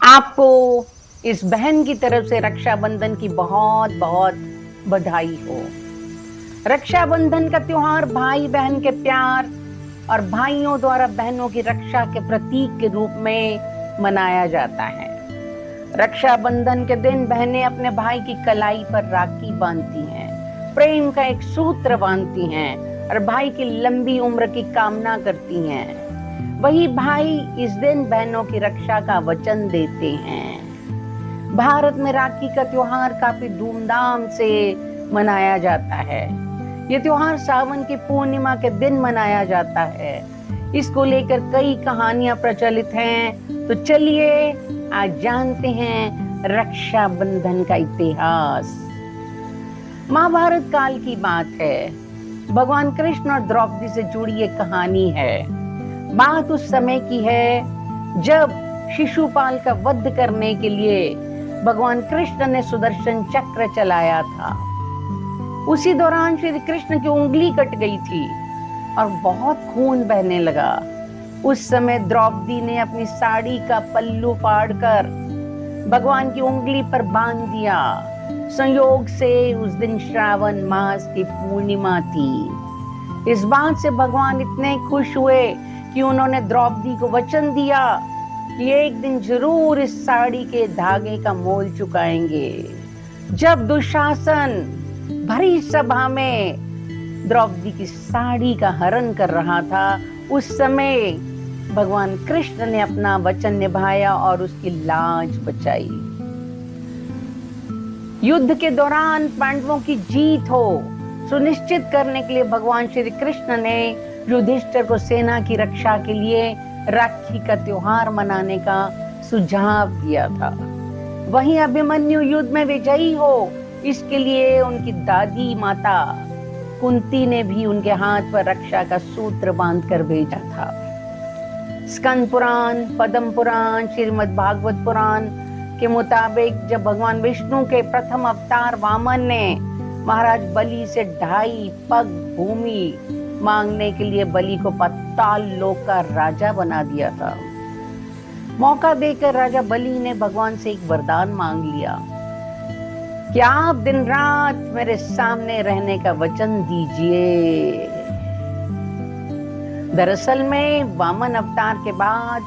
आपको इस बहन की तरफ से रक्षाबंधन की बहुत बहुत बधाई हो। रक्षाबंधन का त्योहार भाई बहन के प्यार और भाइयों द्वारा बहनों की रक्षा के प्रतीक के रूप में मनाया जाता है। रक्षाबंधन के दिन बहनें अपने भाई की कलाई पर राखी बांधती हैं, प्रेम का एक सूत्र बांधती हैं और भाई की लंबी उम्र की कामना करती हैं। वही भाई इस दिन बहनों की रक्षा का वचन देते हैं। भारत में राखी का त्योहार काफी धूमधाम से मनाया जाता है। ये त्योहार सावन की पूर्णिमा के दिन मनाया जाता है। इसको लेकर कई कहानियां प्रचलित हैं। तो चलिए आज जानते हैं रक्षाबंधन का इतिहास। महाभारत काल की बात है। भगवान कृष्ण और द्रौपदी से जुड़ी एक कहानी है। बात उस समय की है जब शिशुपाल का वध करने के लिए भगवान कृष्ण ने सुदर्शन चक्र चलाया था। उसी दौरान श्री कृष्ण की उंगली कट गई थी और बहुत खून बहने लगा। उस समय द्रौपदी ने अपनी साड़ी का पल्लू फाड़कर भगवान की उंगली पर बांध दिया। संयोग से उस दिन श्रावण मास की पूर्णिमा थी। इस बात से भगवान इतने खुश हुए कि उन्होंने द्रौपदी को वचन दिया कि एक दिन जरूर इस साड़ी के धागे का मोल चुकाएंगे। जब दुशासन भरी सभा में द्रौपदी की साड़ी का हरण कर रहा था, उस समय भगवान कृष्ण ने अपना वचन निभाया और उसकी लाज बचाई। युद्ध के दौरान पांडवों की जीत हो सुनिश्चित करने के लिए भगवान श्री कृष्ण ने युधिष्ठिर को सेना की रक्षा के लिए राखी का त्योहार मनाने का सुझाव दिया था। वहीं अभिमन्यु युद्ध में विजयी हो इसके लिए उनकी दादी माता कुंती ने भी उनके हाथ पर रक्षा का सूत्र बांधकर भेजा था। स्कंद पुराण, पद्म पुराण, श्रीमद् भागवत पुराण के मुताबिक जब भगवान विष्णु के प्रथम अवतार वामन ने महाराज बलि से 2.5 पग भूमि मांगने के लिए बलि को पाताल लोक का राजा बना दिया था, मौका देकर राजा बलि ने भगवान से एक वरदान मांग लिया कि आप दिन रात मेरे सामने रहने का वचन दीजिए। दरअसल में वामन अवतार के बाद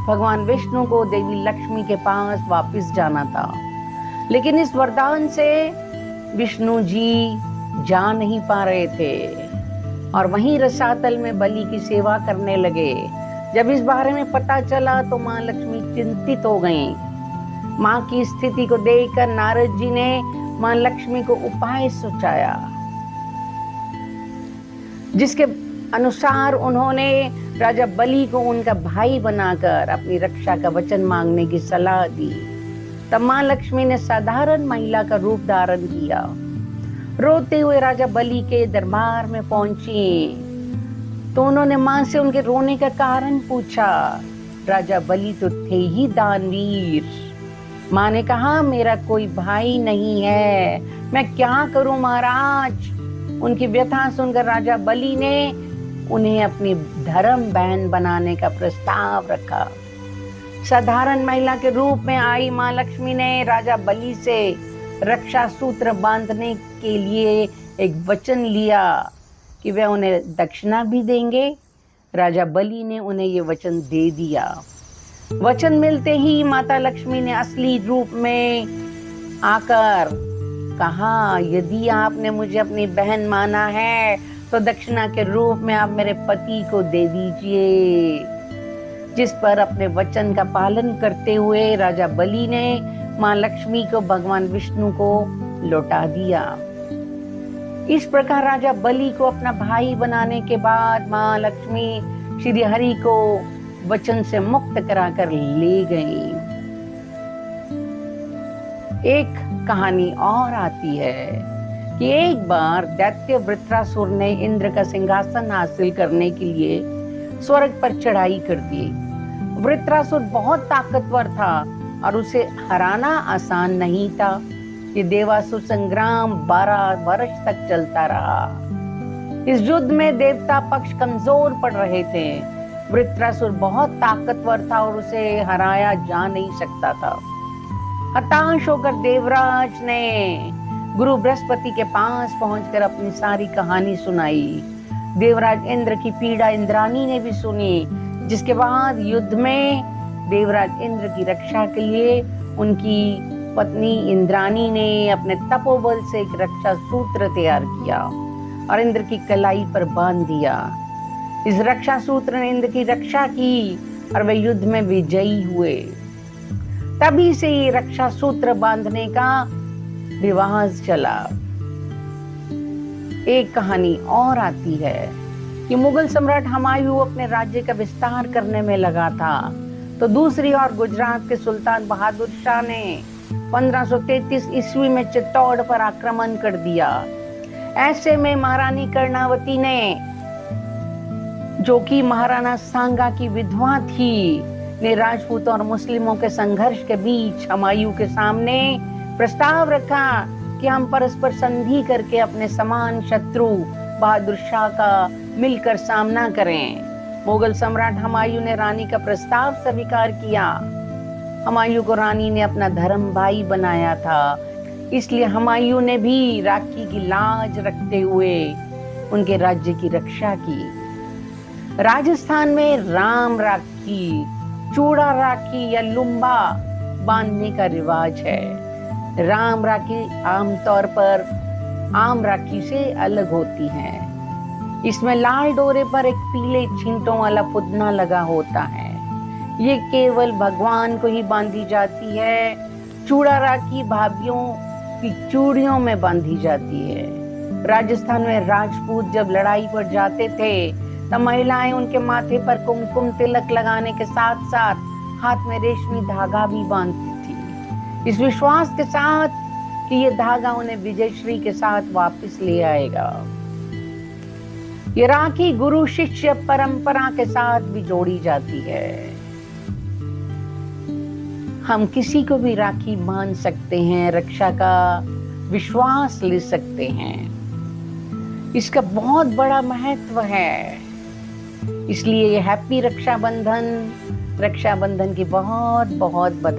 भगवान विष्णु को देवी लक्ष्मी के पास वापस जाना था, लेकिन इस वरदान से विष्णु जी जा नहीं पा रहे थे और वहीं रसातल में बलि की सेवा करने लगे। जब इस बारे में पता चला तो मां लक्ष्मी चिंतित हो गईं। मां की स्थिति को देखकर नारद जी ने मां लक्ष्मी को उपाय सुझाया, जिसके अनुसार उन्होंने राजा बलि को उनका भाई बनाकर अपनी रक्षा का वचन मांगने की सलाह दी। तब मां लक्ष्मी ने साधारण महिला का रूप धारण किया। रोते हुए राजा बलि के दरबार में पहुंची तो उन्होंने मां से उनके रोने का कारण पूछा। राजा बलि तो थे ही दानवीर। मां ने कहा, मेरा कोई भाई नहीं है, मैं क्या करूं महाराज। उनकी व्यथा सुनकर राजा बलि ने उन्हें अपनी धर्म बहन बनाने का प्रस्ताव रखा। साधारण महिला के रूप में आई मां लक्ष्मी ने राजा बलि से रक्षा सूत्र बांधने के लिए एक वचन लिया कि वे उन्हें दक्षिणा भी देंगे। राजा बलि ने उन्हें ये वचन दे दिया। वचन मिलते ही माता लक्ष्मी ने असली रूप में आकर कहा, यदि आपने मुझे अपनी बहन माना है तो दक्षिणा के रूप में आप मेरे पति को दे दीजिए। जिस पर अपने वचन का पालन करते हुए राजा बलि ने मां लक्ष्मी को भगवान विष्णु को लौटा दिया। इस प्रकार राजा बलि को अपना भाई बनाने के बाद मां लक्ष्मी श्री हरि को वचन से मुक्त कराकर ले गई। एक कहानी और आती है कि एक बार दैत्य वृत्रासुर ने इंद्र का सिंहासन हासिल करने के लिए स्वर्ग पर चढ़ाई कर दी। वृत्रासुर बहुत ताकतवर था और उसे हराना आसान नहीं था। ये देवासुर संग्राम 12 वर्ष तक चलता रहा। इस युद्ध में देवता पक्ष कमजोर पड़ रहे थे। वृत्रासुर बहुत ताकतवर था और उसे हराया जा नहीं सकता था। हताश होकर देवराज ने गुरु बृहस्पति के पास पहुंचकर अपनी सारी कहानी सुनाई। देवराज इंद्र की पीड़ा इंद्राणी ने भी सुनी, जिसके बाद युद्ध में देवराज इंद्र की रक्षा के लिए उनकी पत्नी इंद्राणी ने अपने तपोबल से एक रक्षा सूत्र तैयार किया और इंद्र की कलाई पर बांध दिया। इस रक्षा सूत्र ने इंद्र की रक्षा की और वे युद्ध में विजयी हुए। तभी से ये रक्षा सूत्र बांधने का रिवाज चला। एक कहानी और आती है कि मुगल सम्राट हुमायूं अपने राज्य का विस्तार करने में लगा था, तो दूसरी ओर गुजरात के सुल्तान बहादुर शाह ने 1533 ईस्वी में चित्तौड़ पर आक्रमण कर दिया। ऐसे में महारानी कर्णावती ने, जो कि महाराणा सांगा की विधवा थी, ने राजपूतों और मुस्लिमों के संघर्ष के बीच हुमायूं के सामने प्रस्ताव रखा कि हम परस्पर संधि करके अपने समान शत्रु बहादुर शाह का मिलकर सामना करें। मुगल सम्राट हुमायूं ने रानी का प्रस्ताव स्वीकार किया। हुमायूं को रानी ने अपना धर्म भाई बनाया था, इसलिए हुमायूं ने भी राखी की लाज रखते हुए उनके राज्य की रक्षा की। राजस्थान में राम राखी, चूड़ा राखी या लुम्बा बांधने का रिवाज है। राम राखी आमतौर पर आम राखी से अलग होती है। इसमें लाल डोरे पर एक पीले छींटों वाला फुदना लगा होता है। ये केवल भगवान को ही बांधी जाती है। चूड़ा राखी भाभीयों की चूड़ियों में बांधी जाती है। राजस्थान में राजपूत जब लड़ाई पर जाते थे तब महिलाएं उनके माथे पर कुमकुम तिलक लगाने के साथ साथ हाथ में रेशमी धागा भी बांधती थी, इस विश्वास के साथ कि ये धागा उन्हें विजयश्री के साथ वापस ले आएगा। ये राखी गुरु शिष्य परंपरा के साथ भी जोड़ी जाती है। हम किसी को भी राखी बांध सकते हैं, रक्षा का विश्वास ले सकते हैं। इसका बहुत बड़ा महत्व है। इसलिए हैप्पी रक्षाबंधन, रक्षाबंधन की बहुत बहुत बधाई।